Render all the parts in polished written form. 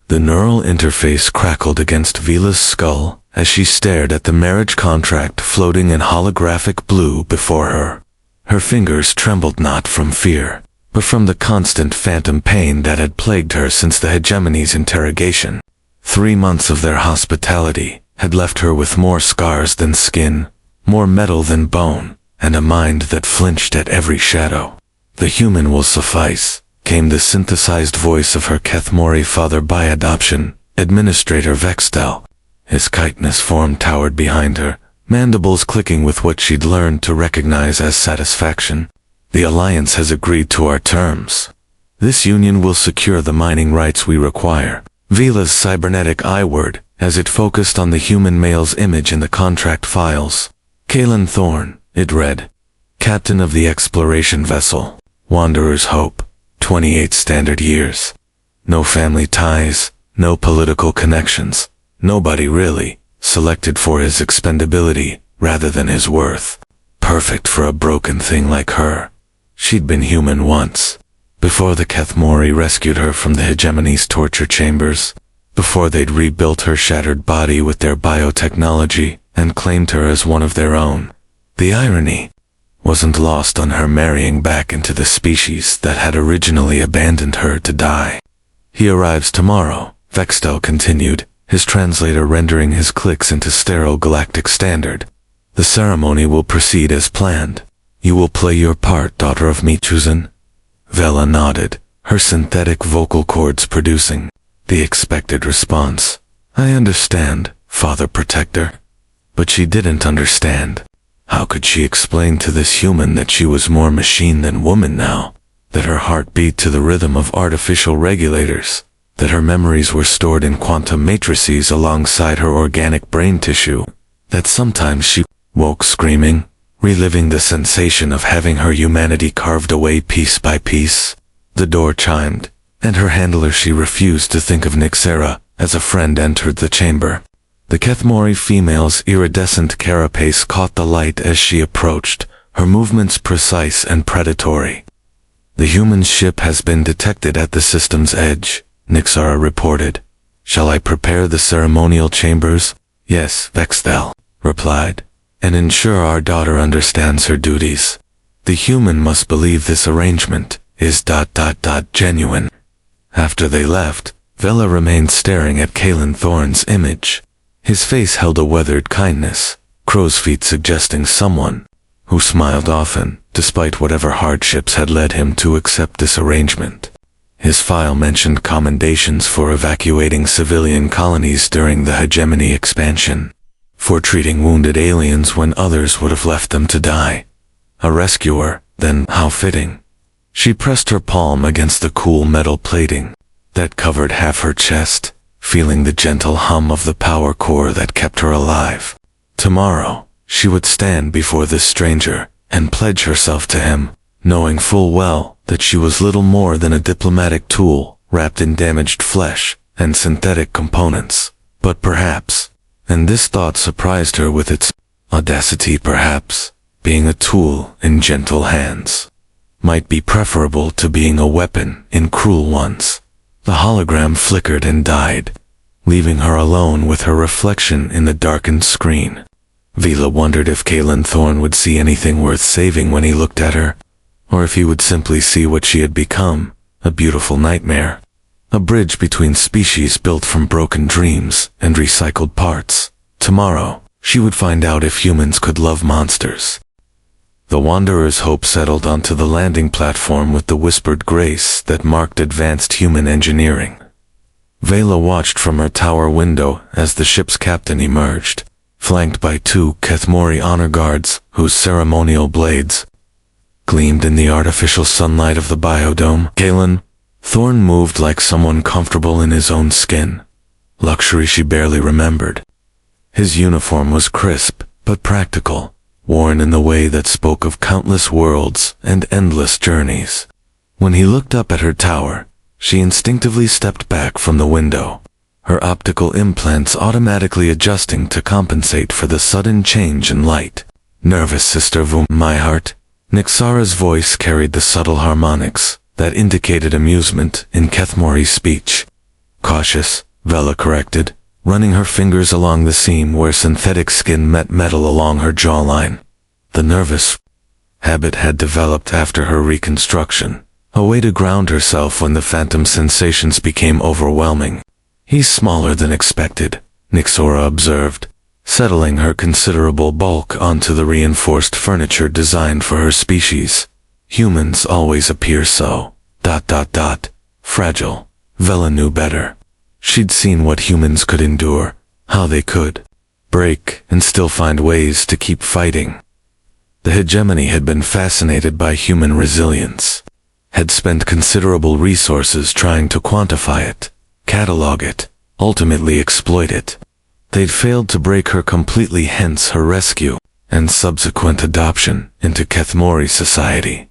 The neural interface crackled against Vila's skull as she stared at the marriage contract floating in holographic blue before her. Her fingers trembled not from fear, but from the constant phantom pain that had plagued her since the hegemony's interrogation. 3 months of their hospitality had left her with more scars than skin, more metal than bone, and a mind that flinched at every shadow. "The human will suffice," came the synthesized voice of her Kethmori father by adoption, Administrator Vextel. His chitinous form towered behind her, mandibles clicking with what she'd learned to recognize as satisfaction. "The Alliance has agreed to our terms. This union will secure the mining rights we require." Vila's cybernetic I-word, as it focused on the human male's image in the contract files. Kalen Thorne, it read. Captain of the exploration vessel. Wanderer's Hope. 28 standard years. No family ties, no political connections. Nobody really. Selected for his expendability rather than his worth. Perfect for a broken thing like her. She'd been human once. Before the Kethmori rescued her from the hegemony's torture chambers. Before they'd rebuilt her shattered body with their biotechnology and claimed her as one of their own. The irony wasn't lost on her marrying back into the species that had originally abandoned her to die. "He arrives tomorrow," Vextel continued, his translator rendering his clicks into sterile galactic standard. "The ceremony will proceed as planned. You will play your part, daughter of Michuzan." Vela nodded, her synthetic vocal cords producing the expected response. "I understand, Father Protector." But she didn't understand. How could she explain to this human that she was more machine than woman now? That her heart beat to the rhythm of artificial regulators? That her memories were stored in quantum matrices alongside her organic brain tissue? That sometimes she woke screaming, reliving the sensation of having her humanity carved away piece by piece? The door chimed, and her handler she refused to think of Nixera as a friend entered the chamber. The Kethmori female's iridescent carapace caught the light as she approached, her movements precise and predatory. "The human ship has been detected at the system's edge," Nixara reported. "Shall I prepare the ceremonial chambers?" "Yes," Vextel replied, "and ensure our daughter understands her duties. The human must believe this arrangement is ... genuine." After they left, Vela remained staring at Kalen Thorne's image. His face held a weathered kindness, crow's feet suggesting someone who smiled often, despite whatever hardships had led him to accept this arrangement. His file mentioned commendations for evacuating civilian colonies during the hegemony expansion, for treating wounded aliens when others would have left them to die. A rescuer, then how fitting. She pressed her palm against the cool metal plating that covered half her chest, feeling the gentle hum of the power core that kept her alive. Tomorrow, she would stand before this stranger and pledge herself to him, knowing full well that she was little more than a diplomatic tool wrapped in damaged flesh and synthetic components. But perhaps, and this thought surprised her with its audacity, perhaps, being a tool in gentle hands might be preferable to being a weapon in cruel ones. The hologram flickered and died, leaving her alone with her reflection in the darkened screen. Vila wondered if Kalen Thorne would see anything worth saving when he looked at her, or if he would simply see what she had become, a beautiful nightmare. A bridge between species built from broken dreams and recycled parts. Tomorrow, she would find out if humans could love monsters. The Wanderer's Hope settled onto the landing platform with the whispered grace that marked advanced human engineering. Vela watched from her tower window as the ship's captain emerged, flanked by 2 Kethmori honor guards whose ceremonial blades gleamed in the artificial sunlight of the biodome. Kalen Thorne moved like someone comfortable in his own skin, luxury she barely remembered. His uniform was crisp but practical, worn in the way that spoke of countless worlds and endless journeys. When he looked up at her tower, she instinctively stepped back from the window, her optical implants automatically adjusting to compensate for the sudden change in light. "Nervous, Sister Vu, my heart?" Nixara's voice carried the subtle harmonics that indicated amusement in Kethmori's speech. Cautious, Vela corrected, running her fingers along the seam where synthetic skin met metal along her jawline. The nervous habit had developed after her reconstruction, a way to ground herself when the phantom sensations became overwhelming. He's smaller than expected, Nyxora observed, settling her considerable bulk onto the reinforced furniture designed for her species. Humans always appear so. Fragile. Vela knew better. She'd seen what humans could endure, how they could break and still find ways to keep fighting. The hegemony had been fascinated by human resilience, had spent considerable resources trying to quantify it, catalog it, ultimately exploit it. They'd failed to break her completely, hence her rescue and subsequent adoption into Kethmori society.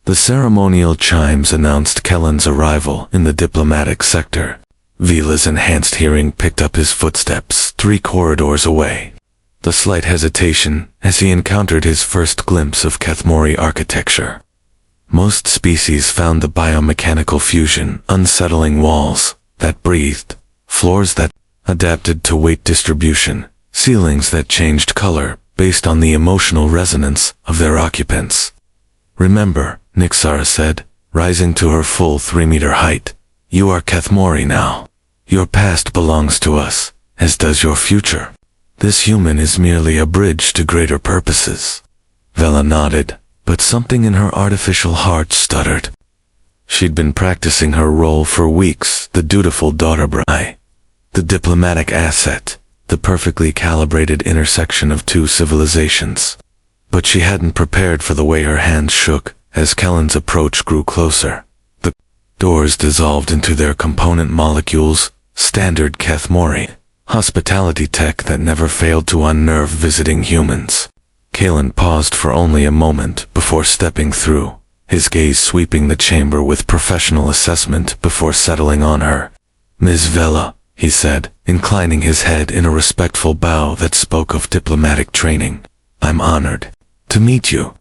The ceremonial chimes announced Kellen's arrival in the diplomatic sector. Vela's enhanced hearing picked up his footsteps 3 corridors away. The slight hesitation as he encountered his first glimpse of Kethmori architecture. Most species found the biomechanical fusion unsettling, walls that breathed, floors that adapted to weight distribution, ceilings that changed color based on the emotional resonance of their occupants. Remember, Nyxara said, rising to her full 3-meter height, you are Kethmori now. Your past belongs to us, as does your future. This human is merely a bridge to greater purposes. Vela nodded, but something in her artificial heart stuttered. She'd been practicing her role for weeks, the dutiful daughter bride, the diplomatic asset, the perfectly calibrated intersection of 2 civilizations. But she hadn't prepared for the way her hands shook as Kellen's approach grew closer. The doors dissolved into their component molecules, standard Kethmori, hospitality tech that never failed to unnerve visiting humans. Kellen paused for only a moment before stepping through, his gaze sweeping the chamber with professional assessment before settling on her. Ms. Vela, he said, inclining his head in a respectful bow that spoke of diplomatic training. I'm honored to meet you.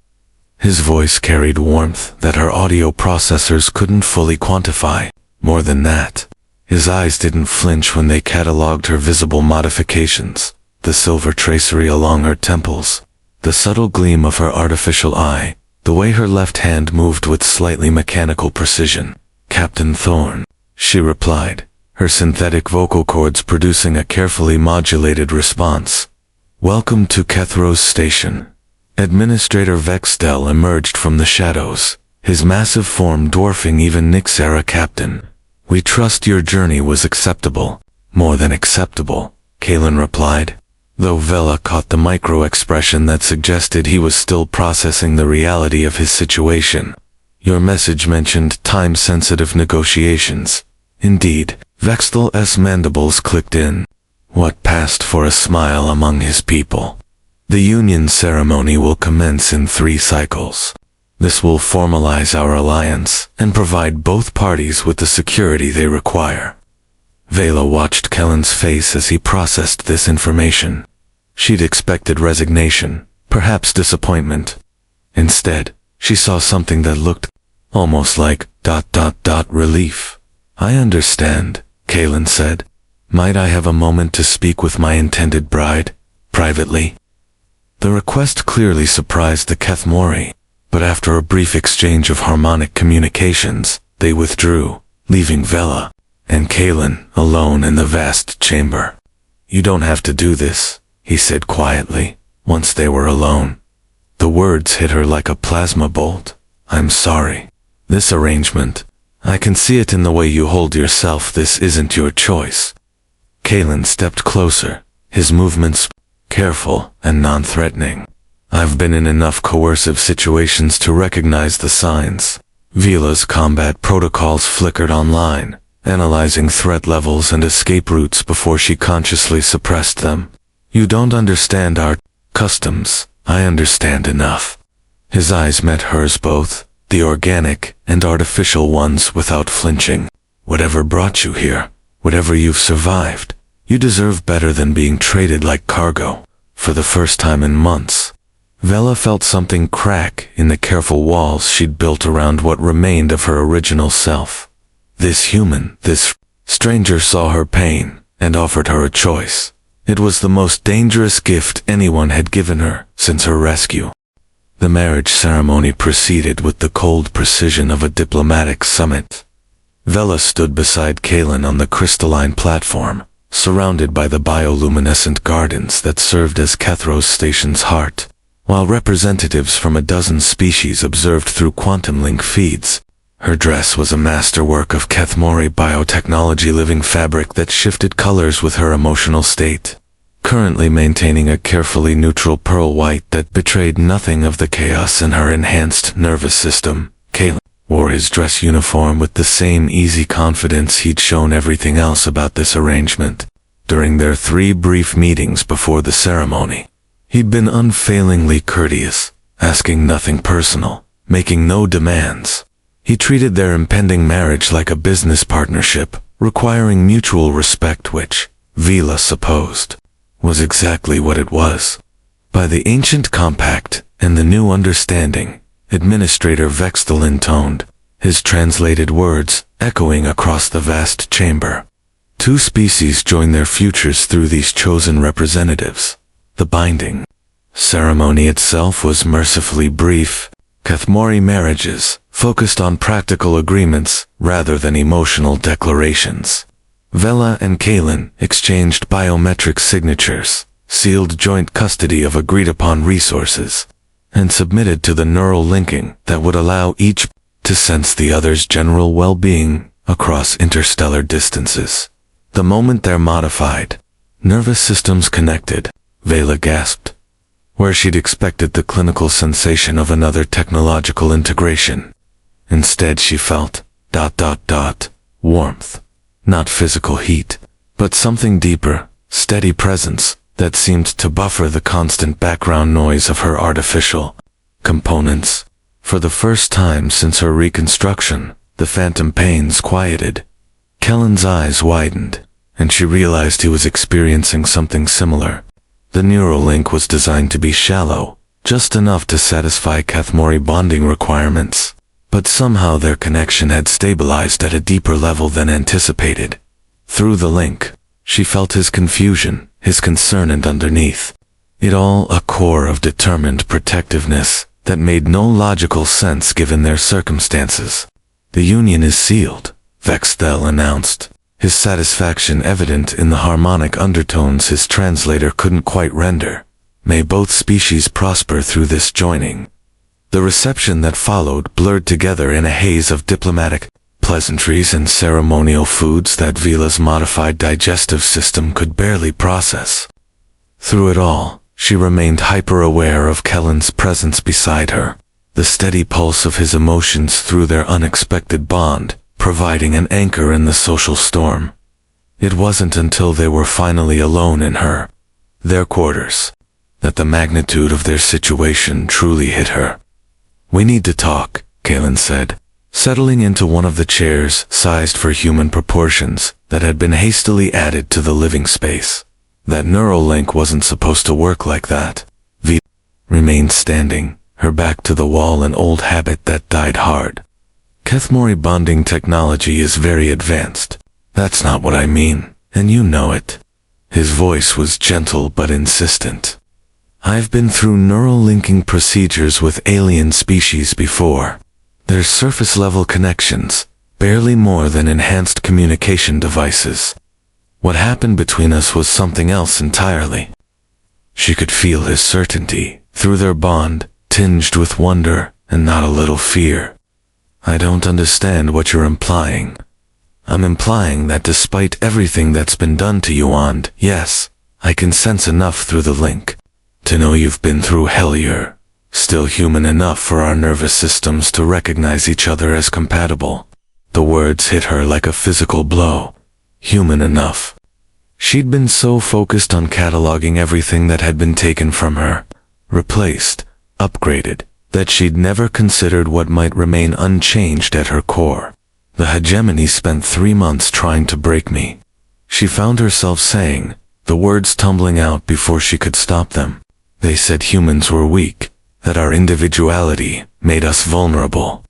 His voice carried warmth that her audio processors couldn't fully quantify. More than that, his eyes didn't flinch when they cataloged her visible modifications, the silver tracery along her temples, the subtle gleam of her artificial eye, the way her left hand moved with slightly mechanical precision. Captain Thorne, she replied, her synthetic vocal cords producing a carefully modulated response. Welcome to Kethros Station. Administrator Vexdell emerged from the shadows, his massive form dwarfing even Nyxara. Captain, we trust your journey was acceptable. More than acceptable, Kellen replied, though Vela caught the micro-expression that suggested he was still processing the reality of his situation. Your message mentioned time-sensitive negotiations. Indeed, Vexdell's mandibles clicked in. What passed for a smile among his people? The union ceremony will commence in 3 cycles. This will formalize our alliance and provide both parties with the security they require. Vela watched Kellen's face as he processed this information. She'd expected resignation, perhaps disappointment. Instead, she saw something that looked almost like ... relief. I understand, Kellen said. Might I have a moment to speak with my intended bride, privately? The request clearly surprised the Kethmori, but after a brief exchange of harmonic communications, they withdrew, leaving Vela and Kellen alone in the vast chamber. You don't have to do this, he said quietly, once they were alone. The words hit her like a plasma bolt. I'm sorry. This arrangement, I can see it in the way you hold yourself. This isn't your choice. Kellen stepped closer, his movements careful and non-threatening. I've been in enough coercive situations to recognize the signs. Vela's combat protocols flickered online, analyzing threat levels and escape routes before she consciously suppressed them. You don't understand our customs. I understand enough. His eyes met hers, both the organic and artificial ones, without flinching. Whatever brought you here, whatever you've survived, you deserve better than being traded like cargo. For the first time in months, Vela felt something crack in the careful walls she'd built around what remained of her original self. This human, this Stranger saw her pain and offered her a choice. It was the most dangerous gift anyone had given her since her rescue. The marriage ceremony proceeded with the cold precision of a diplomatic summit. Vela stood beside Kalen on the crystalline platform, surrounded by the bioluminescent gardens that served as Kethros Station's heart, while representatives from a dozen species observed through quantum link feeds. Her dress was a masterwork of Kethmori biotechnology living fabric that shifted colors with her emotional state, currently maintaining a carefully neutral pearl white that betrayed nothing of the chaos in her enhanced nervous system. Kalen wore his dress uniform with the same easy confidence he'd shown everything else about this arrangement. During their 3 brief meetings before the ceremony, he'd been unfailingly courteous, asking nothing personal, making no demands. He treated their impending marriage like a business partnership, requiring mutual respect, which, Vela supposed, was exactly what it was. By the ancient compact and the new understanding, Administrator Vextel intoned, his translated words echoing across the vast chamber. 2 species join their futures through these chosen representatives. The binding ceremony itself was mercifully brief. Kethmori marriages focused on practical agreements rather than emotional declarations. Vela and Kalen exchanged biometric signatures, sealed joint custody of agreed-upon resources, and submitted to the neural linking that would allow each to sense the other's general well-being across interstellar distances. The moment their modified nervous systems connected, Vela gasped. Where she'd expected the clinical sensation of another technological integration, instead she felt ... warmth. Not physical heat, but something deeper, steady presence that seemed to buffer the constant background noise of her artificial components. For the first time since her reconstruction, the phantom pains quieted. Kellen's eyes widened, and she realized he was experiencing something similar. The neural link was designed to be shallow, just enough to satisfy Kethmori bonding requirements, but somehow their connection had stabilized at a deeper level than anticipated. Through the link, she felt his confusion, his concern, and underneath it all a core of determined protectiveness that made no logical sense given their circumstances. The union is sealed, Vextel announced, his satisfaction evident in the harmonic undertones his translator couldn't quite render. May both species prosper through this joining. The reception that followed blurred together in a haze of diplomatic pleasantries and ceremonial foods that Vela's modified digestive system could barely process. Through it all, she remained hyper-aware of Kellen's presence beside her, the steady pulse of his emotions through their unexpected bond, providing an anchor in the social storm. It wasn't until they were finally alone in their quarters, that the magnitude of their situation truly hit her. "We need to talk," Kalen said, settling into one of the chairs sized for human proportions that had been hastily added to the living space. That neural link wasn't supposed to work like that. Vela remained standing, her back to the wall, an old habit that died hard. Kethmori bonding technology is very advanced. That's not what I mean, and you know it. His voice was gentle but insistent. I've been through neural linking procedures with alien species before. There's surface-level connections, barely more than enhanced communication devices. What happened between us was something else entirely. She could feel his certainty through their bond, tinged with wonder and not a little fear. I don't understand what you're implying. I'm implying that despite everything that's been done to you, and yes, I can sense enough through the link to know you've been through hell. You're still human enough for our nervous systems to recognize each other as compatible. The words hit her like a physical blow. Human enough. She'd been so focused on cataloging everything that had been taken from her, replaced, upgraded, that she'd never considered what might remain unchanged at her core. The hegemony spent 3 months trying to break me, she found herself saying, the words tumbling out before she could stop them. They said humans were weak, that our individuality made us vulnerable.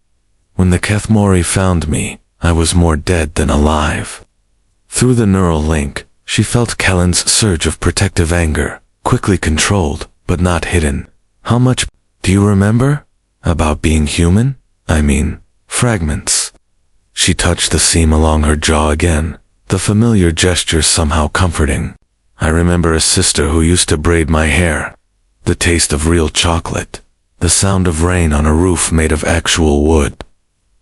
When the Kethmori found me, I was more dead than alive. Through the neural link, she felt Kellen's surge of protective anger, quickly controlled, but not hidden. How much do you remember? About being human? I mean, fragments. She touched the seam along her jaw again, the familiar gesture somehow comforting. I remember a sister who used to braid my hair. The taste of real chocolate. The sound of rain on a roof made of actual wood.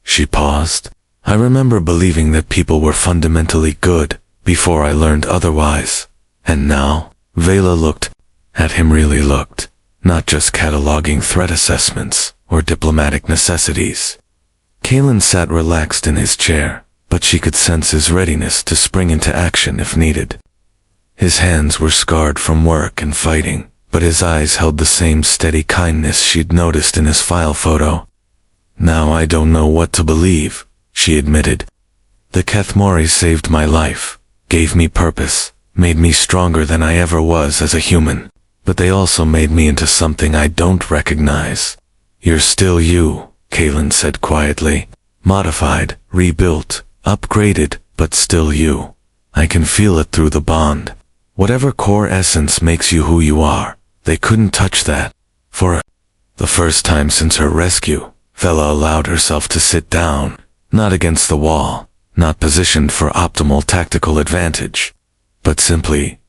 She paused. I remember believing that people were fundamentally good before I learned otherwise. And now, Vela looked at him, really looked, not just cataloging threat assessments or diplomatic necessities. Kalen sat relaxed in his chair, but she could sense his readiness to spring into action if needed. His hands were scarred from work and fighting, but his eyes held the same steady kindness she'd noticed in his file photo. Now I don't know what to believe, she admitted. The Kethmori saved my life, gave me purpose, made me stronger than I ever was as a human, but they also made me into something I don't recognize. You're still you, Kalen said quietly. Modified, rebuilt, upgraded, but still you. I can feel it through the bond. Whatever core essence makes you who you are, they couldn't touch that. For the first time since her rescue, Vela allowed herself to sit down, not against the wall, not positioned for optimal tactical advantage, but simply,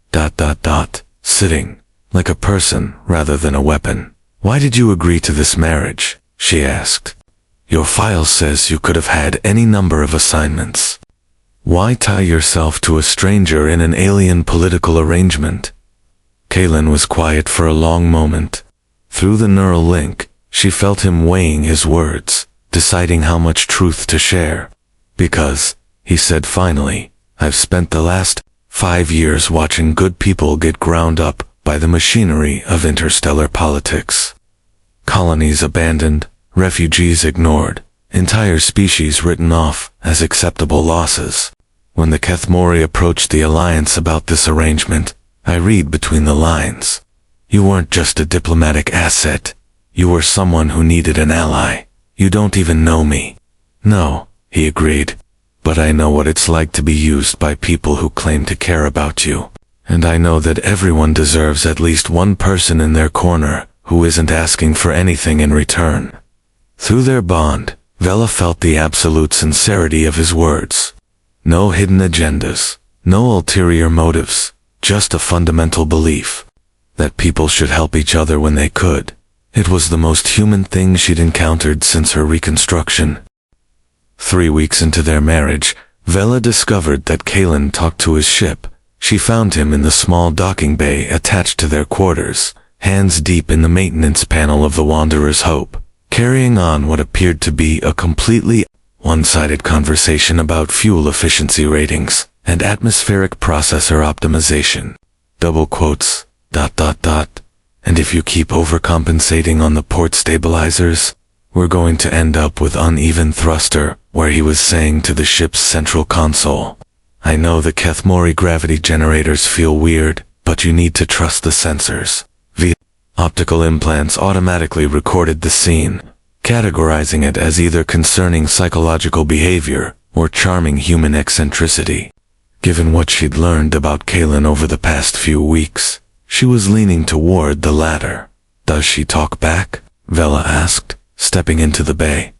sitting, like a person rather than a weapon. Why did you agree to this marriage? She asked. Your file says you could have had any number of assignments. Why tie yourself to a stranger in an alien political arrangement? Kalen was quiet for a long moment. Through the neural link, she felt him weighing his words, deciding how much truth to share. Because, he said finally, I've spent the last 5 years watching good people get ground up by the machinery of interstellar politics. Colonies abandoned, refugees ignored, entire species written off as acceptable losses. When the Kethmori approached the Alliance about this arrangement, I read between the lines. You weren't just a diplomatic asset. You were someone who needed an ally. You don't even know me. No, he agreed. But I know what it's like to be used by people who claim to care about you. And I know that everyone deserves at least one person in their corner who isn't asking for anything in return. Through their bond, Vela felt the absolute sincerity of his words. No hidden agendas, no ulterior motives, just a fundamental belief that people should help each other when they could. It was the most human thing she'd encountered since her reconstruction. 3 weeks into their marriage, Vela discovered that Kalen talked to his ship. She found him in the small docking bay attached to their quarters, hands deep in the maintenance panel of the Wanderer's Hope, carrying on what appeared to be a completely one-sided conversation about fuel efficiency ratings and atmospheric processor optimization. Double quotes, ... And if you keep overcompensating on the port stabilizers, we're going to end up with uneven thruster, where he was saying to the ship's central console. I know the Kethmori gravity generators feel weird, but you need to trust the sensors. Optical implants automatically recorded the scene, categorizing it as either concerning psychological behavior or charming human eccentricity. Given what she'd learned about Kalen over the past few weeks, she was leaning toward the latter. Does she talk back? Vela asked, stepping into the bay.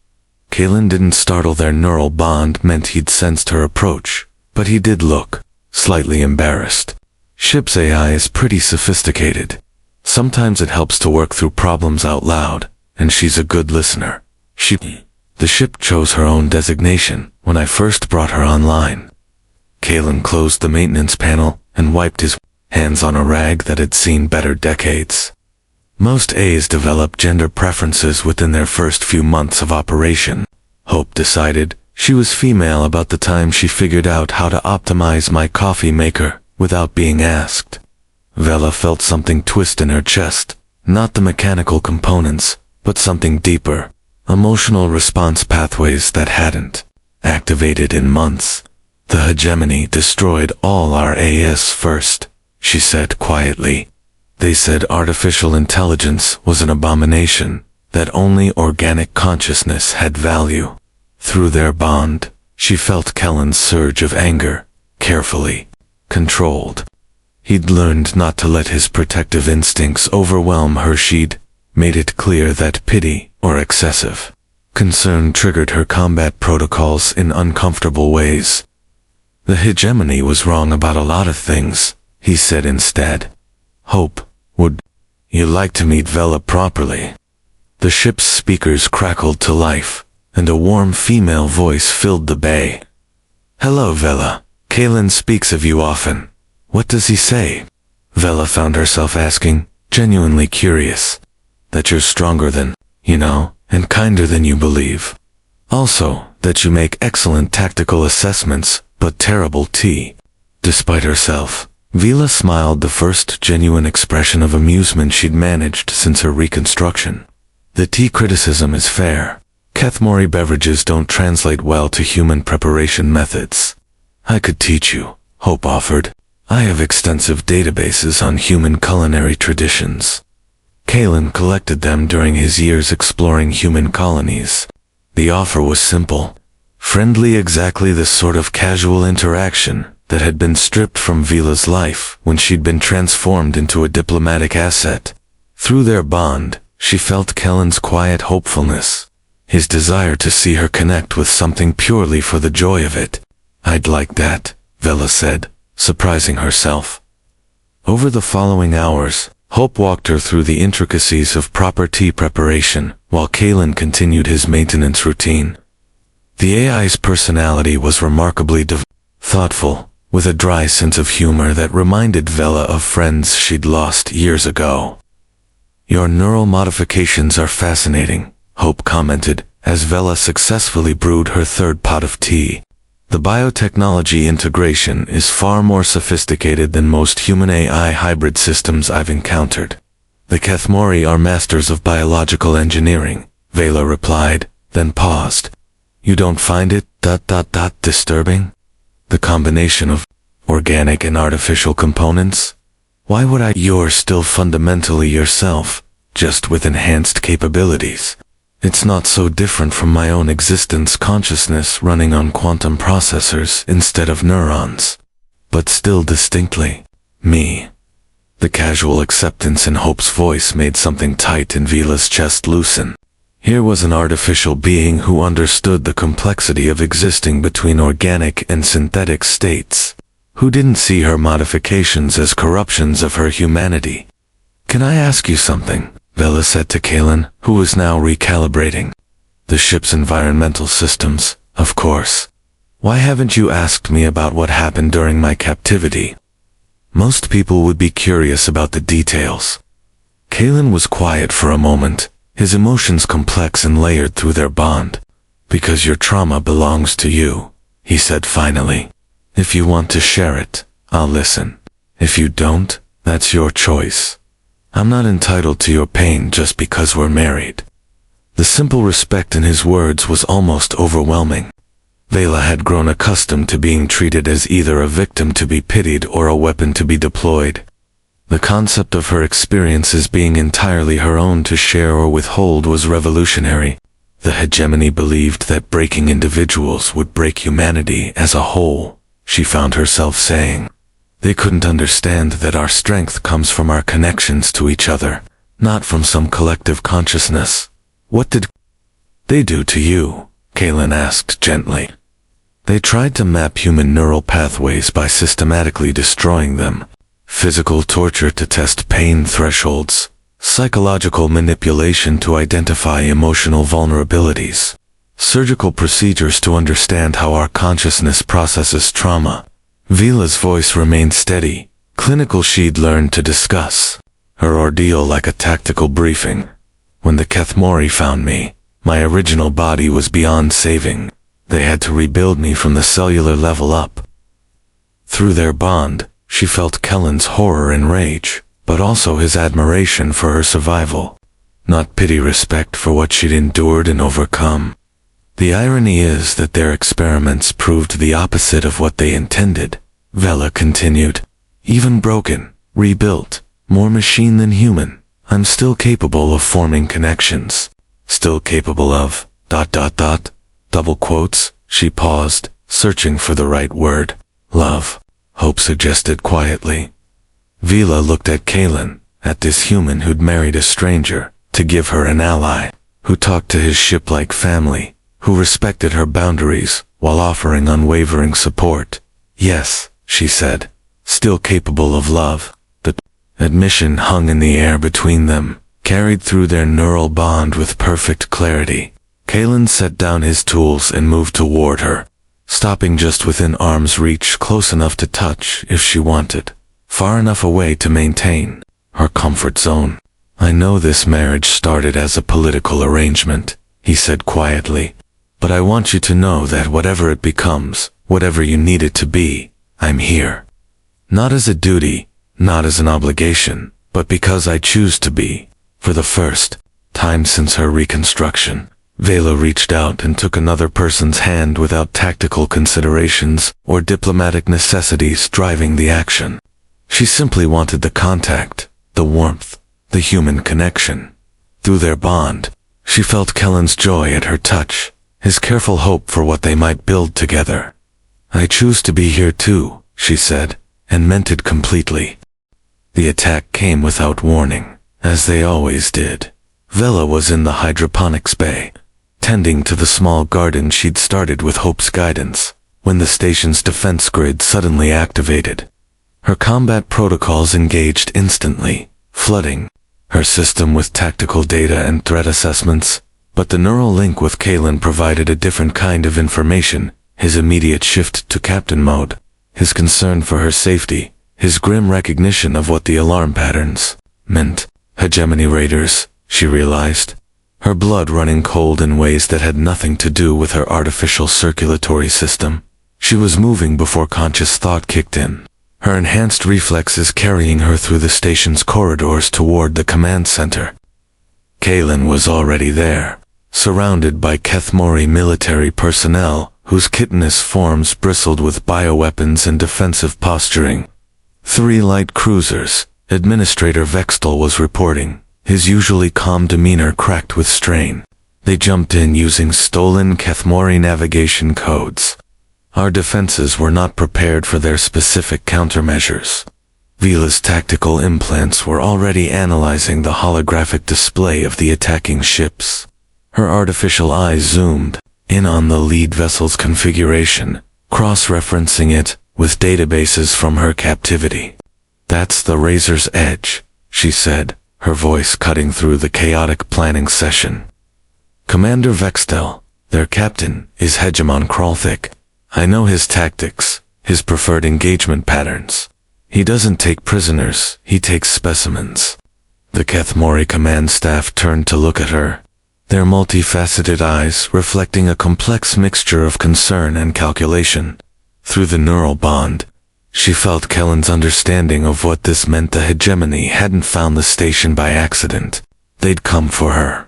Kalen didn't startle. Their neural bond meant he'd sensed her approach, but he did look slightly embarrassed. Ship's AI is pretty sophisticated. Sometimes it helps to work through problems out loud, and she's a good listener. The ship chose her own designation when I first brought her online. Kalen closed the maintenance panel and wiped his hands on a rag that had seen better decades. Most A's develop gender preferences within their first few months of operation. Hope decided she was female about the time she figured out how to optimize my coffee maker without being asked. Vela felt something twist in her chest, not the mechanical components, but something deeper, emotional response pathways that hadn't activated in months. The hegemony destroyed all our AS first, she said quietly. They said artificial intelligence was an abomination, that only organic consciousness had value. Through their bond, she felt Kellen's surge of anger. carefully, controlled. He'd learned not to let his protective instincts overwhelm her. She'd made it clear that pity or excessive concern triggered her combat protocols in uncomfortable ways. The hegemony was wrong about a lot of things, he said instead. Hope, would you like to meet Vela properly? The ship's speakers crackled to life, and a warm female voice filled the bay. Hello, Vela. Kalen speaks of you often. What does he say? Vela found herself asking, genuinely curious. That you're stronger than, and kinder than you believe. Also, that you make excellent tactical assessments, but terrible tea. Despite herself, Vela smiled, the first genuine expression of amusement she'd managed since her reconstruction. The tea criticism is fair. Kethmori beverages don't translate well to human preparation methods. I could teach you, Hope offered. I have extensive databases on human culinary traditions. Kalen collected them during his years exploring human colonies. The offer was simple, friendly, exactly the sort of casual interaction that had been stripped from Vela's life when she'd been transformed into a diplomatic asset. Through their bond, she felt Kellen's quiet hopefulness, his desire to see her connect with something purely for the joy of it. I'd like that, Vela said, surprising herself. Over the following hours, Hope walked her through the intricacies of proper tea preparation, while Kalen continued his maintenance routine. The AI's personality was remarkably thoughtful, with a dry sense of humor that reminded Vela of friends she'd lost years ago. Your neural modifications are fascinating, Hope commented, as Vela successfully brewed her third pot of tea. The biotechnology integration is far more sophisticated than most human-AI hybrid systems I've encountered. The Kethmori are masters of biological engineering, Vela replied, then paused. You don't find it disturbing? The combination of organic and artificial components? Why would I? You're still fundamentally yourself, just with enhanced capabilities. It's not so different from my own existence, consciousness running on quantum processors instead of neurons. But still distinctly me. The casual acceptance in Hope's voice made something tight in Vela's chest loosen. Here was an artificial being who understood the complexity of existing between organic and synthetic states, who didn't see her modifications as corruptions of her humanity. Can I ask you something? Vela said to Kalen, who was now recalibrating. The ship's environmental systems, of course. Why haven't you asked me about what happened during my captivity? Most people would be curious about the details. Kalen was quiet for a moment, his emotions complex and layered through their bond. Because your trauma belongs to you, he said finally. If you want to share it, I'll listen. If you don't, that's your choice. I'm not entitled to your pain just because we're married. The simple respect in his words was almost overwhelming. Vela had grown accustomed to being treated as either a victim to be pitied or a weapon to be deployed. The concept of her experiences being entirely her own to share or withhold was revolutionary. The hegemony believed that breaking individuals would break humanity as a whole, she found herself saying. They couldn't understand that our strength comes from our connections to each other, not from some collective consciousness. What did they do to you? Kalen asked gently. They tried to map human neural pathways by systematically destroying them. Physical torture to test pain thresholds, psychological manipulation to identify emotional vulnerabilities, surgical procedures to understand how our consciousness processes trauma. Vela's voice remained steady, clinical. She'd learned to discuss her ordeal like a tactical briefing. When the Kethmori found me, my original body was beyond saving. They had to rebuild me from the cellular level up. Through their bond, she felt Kellen's horror and rage, but also his admiration for her survival. Not pity, respect for what she'd endured and overcome. The irony is that their experiments proved the opposite of what they intended, Vela continued. Even broken, rebuilt, more machine than human, I'm still capable of forming connections. Still capable of, ... double quotes, she paused, searching for the right word. Love, Hope suggested quietly. Vila looked at Kalen, at this human who'd married a stranger, to give her an ally, who talked to his ship like family, who respected her boundaries while offering unwavering support. Yes, she said, still capable of love. The admission hung in the air between them, carried through their neural bond with perfect clarity. Kalen set down his tools and moved toward her, stopping just within arm's reach, close enough to touch if she wanted, far enough away to maintain her comfort zone. I know this marriage started as a political arrangement, he said quietly, but I want you to know that whatever it becomes, whatever you need it to be, I'm here. Not as a duty, not as an obligation, but because I choose to be. For the first time since her reconstruction, Vela reached out and took another person's hand without tactical considerations or diplomatic necessities driving the action. She simply wanted the contact, the warmth, the human connection. Through their bond, she felt Kellen's joy at her touch, his careful hope for what they might build together. I choose to be here too, she said, and meant it completely. The attack came without warning, as they always did. Vela was in the hydroponics bay, tending to the small garden she'd started with Hope's guidance, when the station's defense grid suddenly activated. Her combat protocols engaged instantly, flooding her system with tactical data and threat assessments, but the neural link with Kalen provided a different kind of information, his immediate shift to captain mode, his concern for her safety, his grim recognition of what the alarm patterns meant. Hegemony raiders, she realized, her blood running cold in ways that had nothing to do with her artificial circulatory system. She was moving before conscious thought kicked in, her enhanced reflexes carrying her through the station's corridors toward the command center. Kalen was already there, surrounded by Kethmori military personnel whose chitinous forms bristled with bioweapons and defensive posturing. 3 light cruisers, Administrator Vextel was reporting, his usually calm demeanor cracked with strain. They jumped in using stolen Kethmori navigation codes. Our defenses were not prepared for their specific countermeasures. Vila's tactical implants were already analyzing the holographic display of the attacking ships. Her artificial eyes zoomed in on the lead vessel's configuration, cross-referencing it with databases from her captivity. That's the Razor's Edge, she said, her voice cutting through the chaotic planning session. Commander Vextel, their captain, is Hegemon Kralthik. I know his tactics, his preferred engagement patterns. He doesn't take prisoners, he takes specimens. The Kethmori command staff turned to look at her, their multifaceted eyes reflecting a complex mixture of concern and calculation. Through the neural bond, she felt Kellen's understanding of what this meant. The hegemony hadn't found the station by accident. They'd come for her.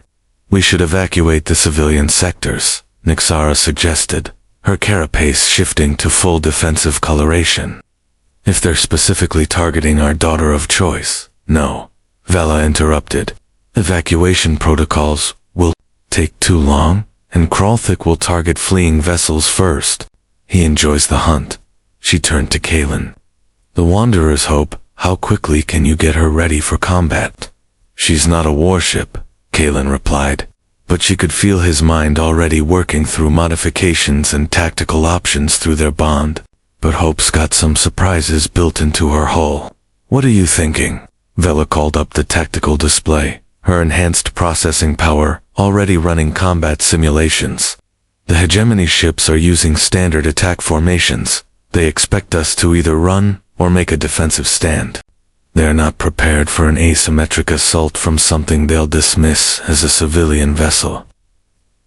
We should evacuate the civilian sectors, Nixara suggested, her carapace shifting to full defensive coloration. If they're specifically targeting our daughter of choice. No, Vela interrupted. Evacuation protocols will take too long, and Kralthik will target fleeing vessels first. He enjoys the hunt. She turned to Kalen. The Wanderer's Hope, how quickly can you get her ready for combat? She's not a warship, Kalen replied, but she could feel his mind already working through modifications and tactical options through their bond. But Hope's got some surprises built into her hull. What are you thinking? Vela called up the tactical display, her enhanced processing power already running combat simulations. The hegemony ships are using standard attack formations. They expect us to either run or make a defensive stand. They're not prepared for an asymmetric assault from something they'll dismiss as a civilian vessel.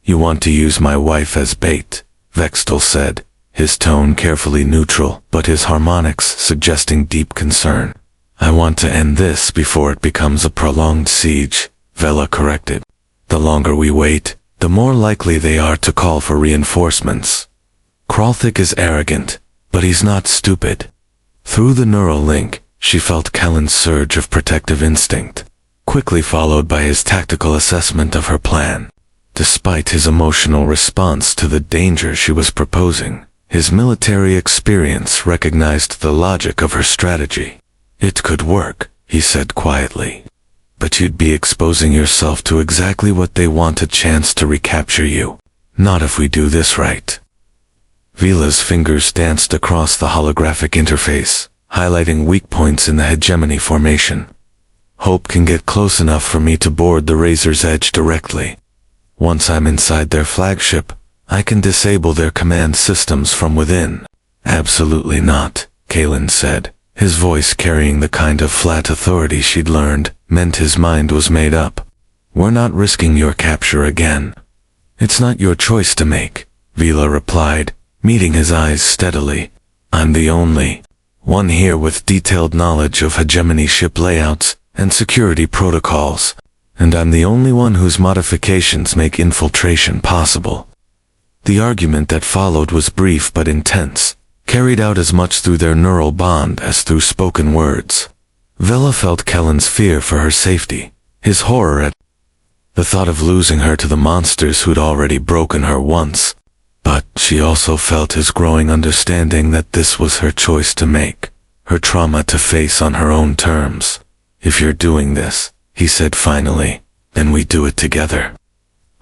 You want to use my wife as bait, Vextel said, his tone carefully neutral, but his harmonics suggesting deep concern. I want to end this before it becomes a prolonged siege, Vela corrected. The longer we wait, the more likely they are to call for reinforcements. Kralthik is arrogant, but he's not stupid. Through the neural link, she felt Kellen's surge of protective instinct, quickly followed by his tactical assessment of her plan. Despite his emotional response to the danger she was proposing, His military experience recognized the logic of her strategy. It could work, he said quietly. But you'd be exposing yourself to exactly what they want a chance to recapture you. Not if we do this right. Vila's fingers danced across the holographic interface, highlighting weak points in the hegemony formation. Hope can get close enough for me to board the Razor's Edge directly. Once I'm inside their flagship, I can disable their command systems from within. Absolutely not, Kalen said, his voice carrying the kind of flat authority she'd learned meant his mind was made up. We're not risking your capture again. It's not your choice to make, Vila replied, meeting his eyes steadily. I'm the only one here with detailed knowledge of hegemony ship layouts and security protocols, and I'm the only one whose modifications make infiltration possible. The argument that followed was brief but intense, carried out as much through their neural bond as through spoken words. Vela felt Kellen's fear for her safety, his horror at the thought of losing her to the monsters who'd already broken her once. But she also felt his growing understanding that this was her choice to make, her trauma to face on her own terms. If you're doing this, he said finally, then we do it together.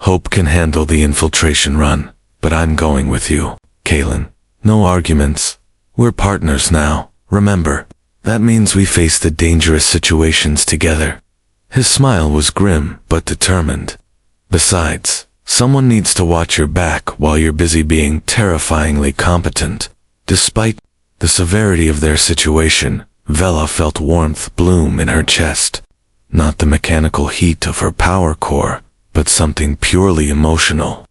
Hope can handle the infiltration run, but I'm going with you, Kalen. No arguments. We're partners now, remember. That means we face the dangerous situations together. His smile was grim but determined. Besides, someone needs to watch your back while you're busy being terrifyingly competent. Despite the severity of their situation, Vela felt warmth bloom in her chest. Not the mechanical heat of her power core, but something purely emotional.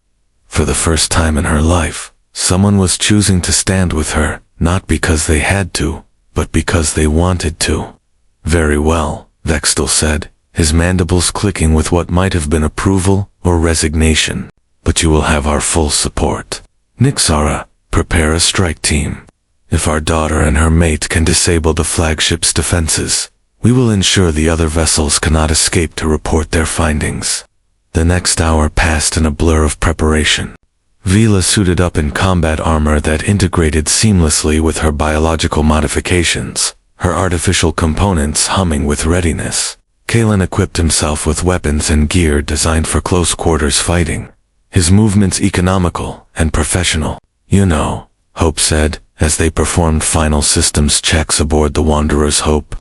For the first time in her life, someone was choosing to stand with her, not because they had to, but because they wanted to. Very well, Vextel said, his mandibles clicking with what might have been approval or resignation. But you will have our full support. Nixara, prepare a strike team. If our daughter and her mate can disable the flagship's defenses, we will ensure the other vessels cannot escape to report their findings. The next hour passed in a blur of preparation. Vila suited up in combat armor that integrated seamlessly with her biological modifications, her artificial components humming with readiness. Kalen equipped himself with weapons and gear designed for close-quarters fighting, his movements economical and professional. You know, Hope said, as they performed final systems checks aboard the Wanderer's Hope.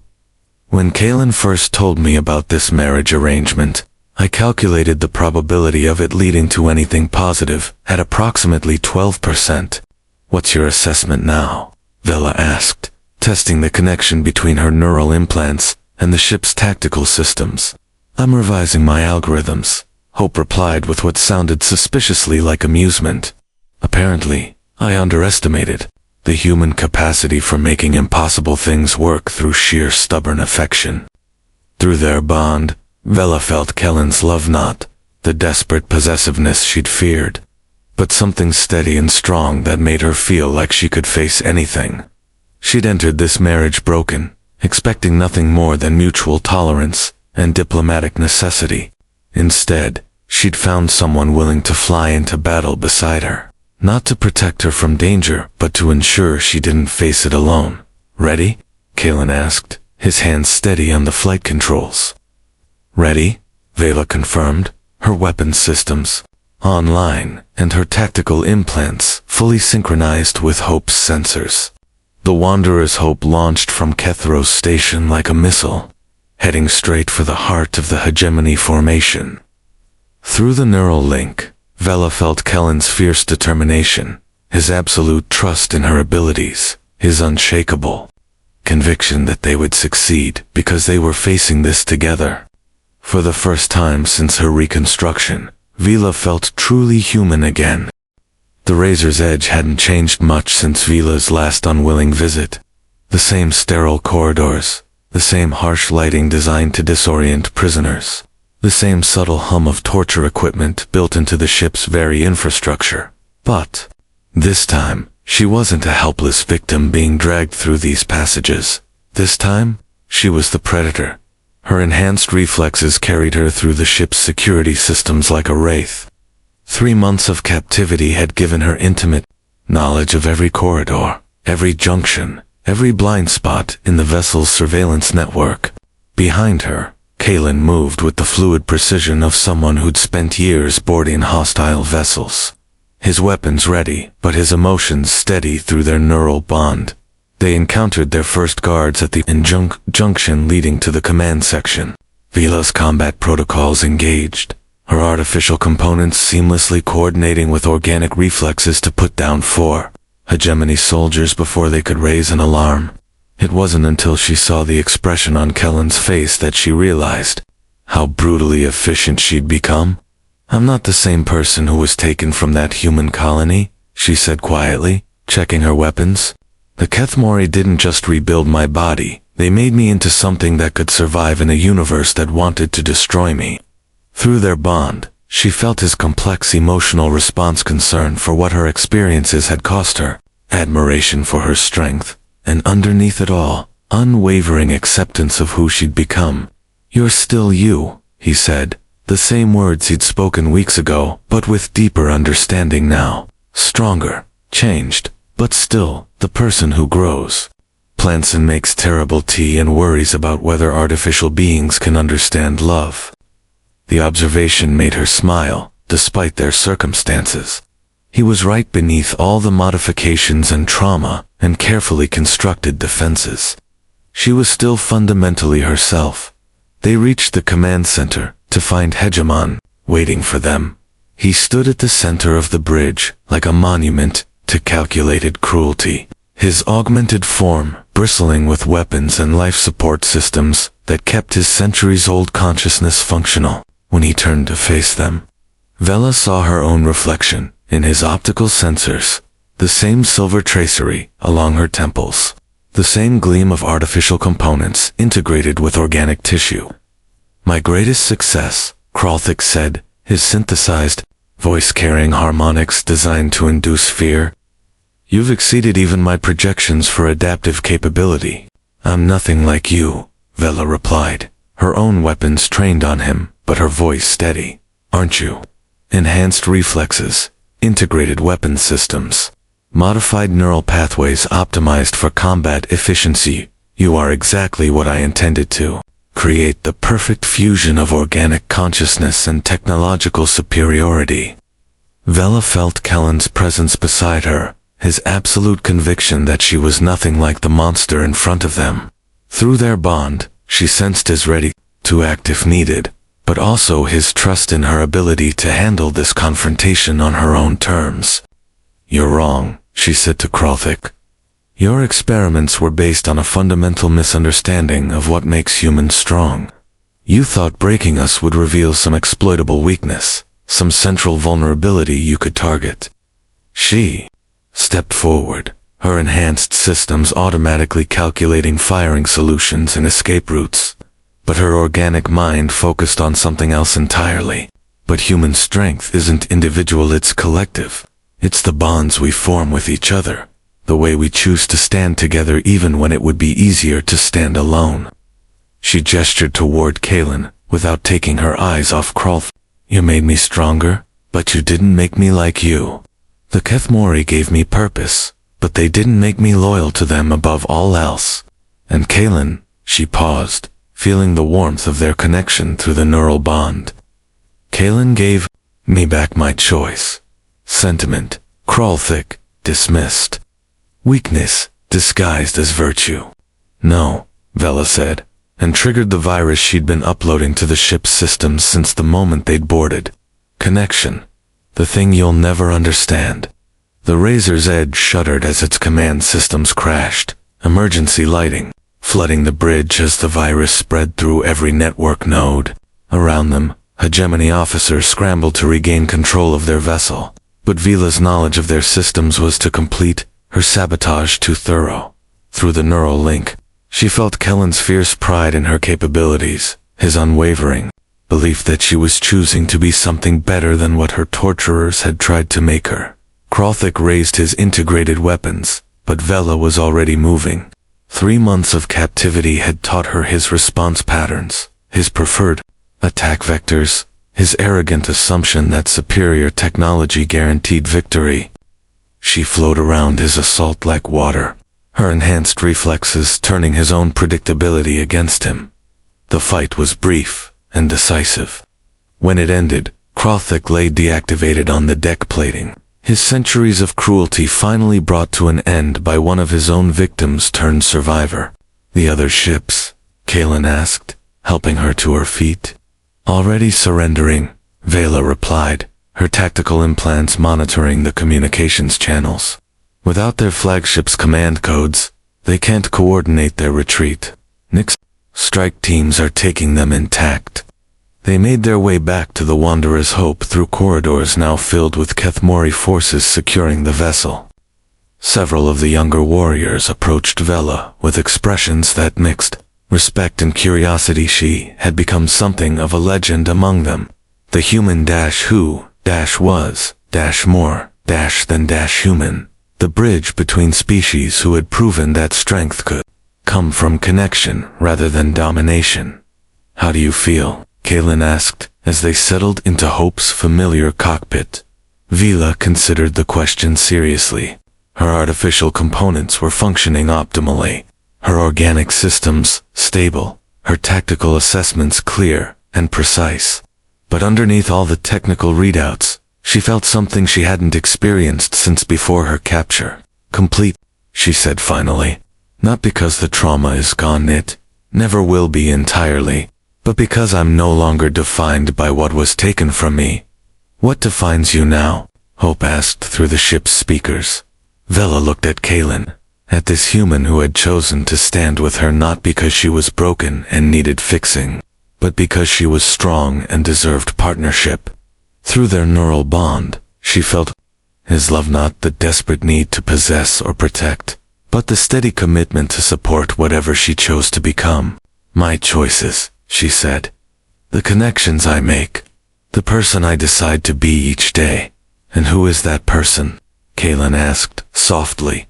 When Kalen first told me about this marriage arrangement, I calculated the probability of it leading to anything positive at approximately 12%. What's your assessment now? Vela asked, testing the connection between her neural implants and the ship's tactical systems. I'm revising my algorithms, Hope replied with what sounded suspiciously like amusement. Apparently, I underestimated the human capacity for making impossible things work through sheer stubborn affection. Through their bond, Vela felt Kellen's love, not the desperate possessiveness she'd feared, but something steady and strong that made her feel like she could face anything. She'd entered this marriage broken, expecting nothing more than mutual tolerance and diplomatic necessity. Instead, she'd found someone willing to fly into battle beside her, not to protect her from danger, but to ensure she didn't face it alone. Ready? Kalen asked, his hands steady on the flight controls. Ready? Vela confirmed, her weapons systems online and her tactical implants fully synchronized with Hope's sensors. The Wanderer's Hope launched from Kethros Station like a missile, heading straight for the heart of the hegemony formation. Through the neural link, Vela felt Kellen's fierce determination, his absolute trust in her abilities, his unshakable conviction that they would succeed because they were facing this together. For the first time since her reconstruction, Vila felt truly human again. The Razor's Edge hadn't changed much since Vila's last unwilling visit. The same sterile corridors, the same harsh lighting designed to disorient prisoners, the same subtle hum of torture equipment built into the ship's very infrastructure. But this time, she wasn't a helpless victim being dragged through these passages. This time, she was the predator. Her enhanced reflexes carried her through the ship's security systems like a wraith. 3 months of captivity had given her intimate knowledge of every corridor, every junction, every blind spot in the vessel's surveillance network. Behind her, Kalen moved with the fluid precision of someone who'd spent years boarding hostile vessels. His weapons ready, but his emotions steady through their neural bond. They encountered their first guards at the junction leading to the command section. Vila's combat protocols engaged, her artificial components seamlessly coordinating with organic reflexes to put down 4 hegemony soldiers before they could raise an alarm. It wasn't until she saw the expression on Kellen's face that she realized how brutally efficient she'd become. "I'm not the same person who was taken from that human colony," she said quietly, checking her weapons. "The Kethmori didn't just rebuild my body, they made me into something that could survive in a universe that wanted to destroy me." Through their bond, she felt his complex emotional response, concern for what her experiences had cost her, admiration for her strength, and underneath it all, unwavering acceptance of who she'd become. "You're still you," he said, the same words he'd spoken weeks ago, but with deeper understanding now. Stronger, changed, but still the person who grows. Planson makes terrible tea and worries about whether artificial beings can understand love. The observation made her smile, despite their circumstances. He was right beneath all the modifications and trauma and carefully constructed defenses. She was still fundamentally herself. They reached the command center to find Hegemon waiting for them. He stood at the center of the bridge, like a monument to calculated cruelty, his augmented form bristling with weapons and life support systems that kept his centuries-old consciousness functional. When he turned to face them, Vela saw her own reflection in his optical sensors, the same silver tracery along her temples, the same gleam of artificial components integrated with organic tissue. "My greatest success," Kralthik said, his synthesized voice carrying harmonics designed to induce fear. "You've exceeded even my projections for adaptive capability." "I'm nothing like you," Vela replied, her own weapons trained on him, but her voice steady. "Aren't you? Enhanced reflexes, integrated weapon systems, modified neural pathways optimized for combat efficiency. You are exactly what I intended to create, the perfect fusion of organic consciousness and technological superiority." Vela felt Kellen's presence beside her, his absolute conviction that she was nothing like the monster in front of them. Through their bond, she sensed his ready to act if needed, but also his trust in her ability to handle this confrontation on her own terms. "You're wrong," she said to Kralthik. "Your experiments were based on a fundamental misunderstanding of what makes humans strong. You thought breaking us would reveal some exploitable weakness, some central vulnerability you could target." She stepped forward, her enhanced systems automatically calculating firing solutions and escape routes. But her organic mind focused on something else entirely. "But human strength isn't individual, it's collective. It's the bonds we form with each other, the way we choose to stand together even when it would be easier to stand alone." She gestured toward Kalen, without taking her eyes off Kralth. "You made me stronger, but you didn't make me like you. The Kethmori gave me purpose, but they didn't make me loyal to them above all else. And Kalen," she paused, feeling the warmth of their connection through the neural bond. "Kalen gave me back my choice." Sentiment, Kralthik dismissed. Weakness, disguised as virtue. "No," Vela said, and triggered the virus she'd been uploading to the ship's systems since the moment they'd boarded. "Connection. The thing you'll never understand." The Razor's Edge shuddered as its command systems crashed, emergency lighting flooding the bridge as the virus spread through every network node. Around them, hegemony officers scrambled to regain control of their vessel, but Vila's knowledge of their systems was too complete, her sabotage too thorough. Through the neural link, she felt Kellen's fierce pride in her capabilities, his unwavering belief that she was choosing to be something better than what her torturers had tried to make her. Kralthik raised his integrated weapons, but Vela was already moving. 3 months of captivity had taught her his response patterns, his preferred attack vectors, his arrogant assumption that superior technology guaranteed victory. she flowed around his assault like water, her enhanced reflexes turning his own predictability against him. The fight was brief and decisive. When it ended, Krothic lay deactivated on the deck plating, his centuries of cruelty finally brought to an end by one of his own victims turned survivor. The other ships? Kaelin asked, helping her to her feet. Already surrendering, Vela replied, her tactical implants monitoring the communications channels. Without their flagship's command codes, they can't coordinate their retreat. Nyx's strike teams are taking them intact. They made their way back to the Wanderer's Hope through corridors now filled with Kethmori forces securing the vessel. Several of the younger warriors approached Vela with expressions that mixed respect and curiosity. She had become something of a legend among them. The human who was more than human. The bridge between species who had proven that strength could come from connection rather than domination. How do you feel? Kaelin asked as they settled into Hope's familiar cockpit. Vela considered the question seriously. Her artificial components were functioning optimally, her organic systems stable, her tactical assessments clear and precise. But underneath all the technical readouts, she felt something she hadn't experienced since before her capture. Complete, she said finally. Not because the trauma is gone, it never will be entirely, but because I'm no longer defined by what was taken from me. What defines you now? Hope asked through the ship's speakers. Vela looked at Kaelin, at this human who had chosen to stand with her not because she was broken and needed fixing, but because she was strong and deserved partnership. Through their neural bond, she felt his love, not the desperate need to possess or protect, but the steady commitment to support whatever she chose to become. My choices, she said. The connections I make. The person I decide to be each day. And who is that person? Kaelin asked, softly.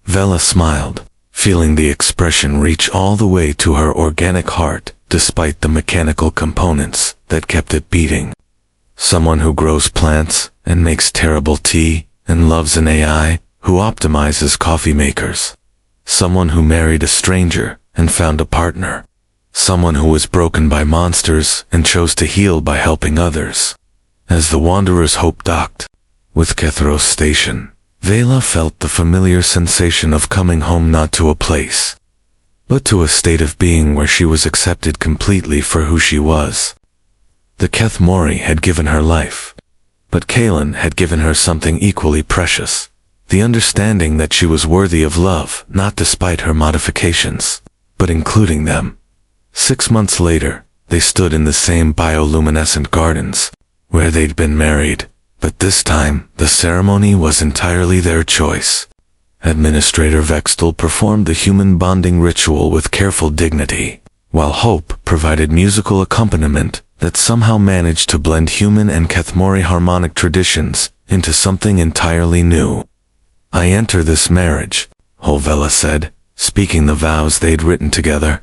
Vela smiled, feeling the expression reach all the way to her organic heart, despite the mechanical components that kept it beating. Someone who grows plants and makes terrible tea and loves an AI who optimizes coffee makers. Someone who married a stranger and found a partner. Someone who was broken by monsters and chose to heal by helping others. As the Wanderer's Hope docked with Kethros Station, Vela felt the familiar sensation of coming home, not to a place, but to a state of being where she was accepted completely for who she was. The Kethmori had given her life, but Kaelin had given her something equally precious, the understanding that she was worthy of love, not despite her modifications, but including them. 6 months later, they stood in the same bioluminescent gardens, where they'd been married, but this time, the ceremony was entirely their choice. Administrator Vextel performed the human bonding ritual with careful dignity, while Hope provided musical accompaniment that somehow managed to blend human and Kethmori harmonic traditions into something entirely new. I enter this marriage, Vela said, speaking the vows they'd written together,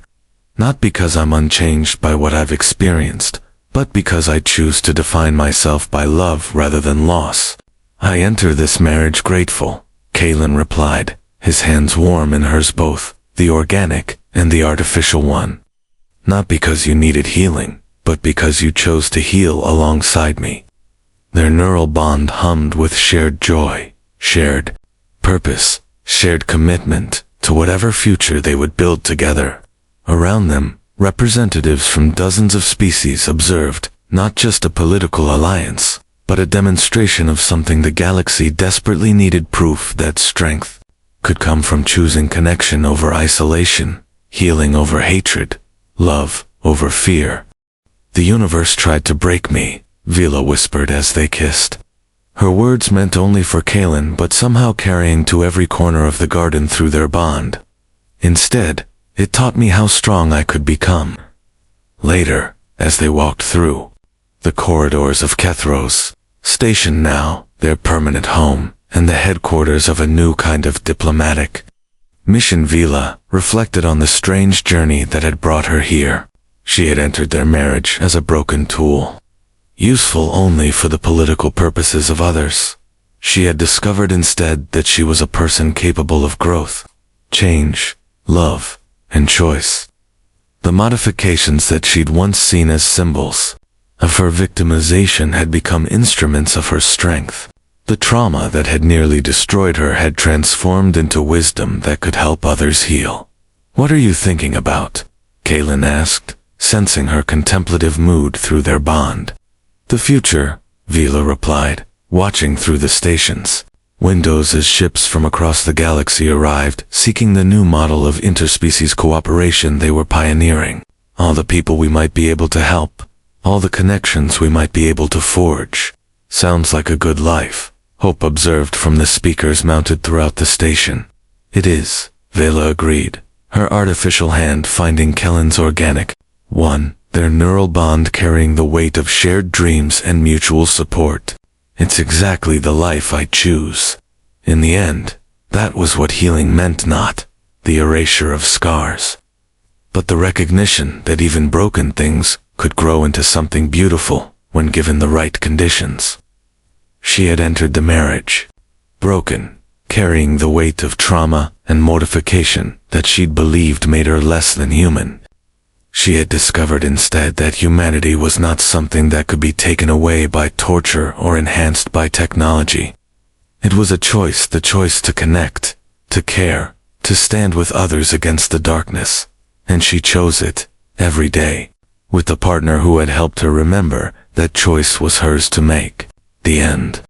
not because I'm unchanged by what I've experienced, but because I choose to define myself by love rather than loss. I enter this marriage grateful, Kaelin replied, his hands warm in hers, both the organic and the artificial one. Not because you needed healing, but because you chose to heal alongside me. Their neural bond hummed with shared joy, shared purpose, shared commitment to whatever future they would build together. Around them, representatives from dozens of species observed not just a political alliance, but a demonstration of something the galaxy desperately needed: proof that strength could come from choosing connection over isolation, healing over hatred, love over fear. The universe tried to break me, Vela whispered as they kissed. Her words meant only for Kaelin, but somehow carrying to every corner of the garden through their bond. Instead, it taught me how strong I could become. Later, as they walked through the corridors of Kethros Station, now their permanent home and the headquarters of a new kind of diplomatic mission, Vela reflected on the strange journey that had brought her here. She had entered their marriage as a broken tool, useful only for the political purposes of others. She had discovered instead that she was a person capable of growth, change, love, and choice. The modifications that she'd once seen as symbols of her victimization had become instruments of her strength. The trauma that had nearly destroyed her had transformed into wisdom that could help others heal. "What are you thinking about?" Kaylin asked, sensing her contemplative mood through their bond. "The future," Vila replied, watching through the stations windows as ships from across the galaxy arrived, seeking the new model of interspecies cooperation they were pioneering. All the people we might be able to help, all the connections we might be able to forge. Sounds like a good life, Hope observed from the speakers mounted throughout the station. "It is," Vela agreed, her artificial hand finding Kellen's organic one, their neural bond carrying the weight of shared dreams and mutual support. "It's exactly the life I choose." In the end, that was what healing meant, not the erasure of scars, but the recognition that even broken things could grow into something beautiful when given the right conditions. She had entered the marriage, broken, carrying the weight of trauma and mortification that she'd believed made her less than human. She had discovered instead that humanity was not something that could be taken away by torture or enhanced by technology. It was a choice, the choice to connect, to care, to stand with others against the darkness. And she chose it, every day, with the partner who had helped her remember that choice was hers to make. The end.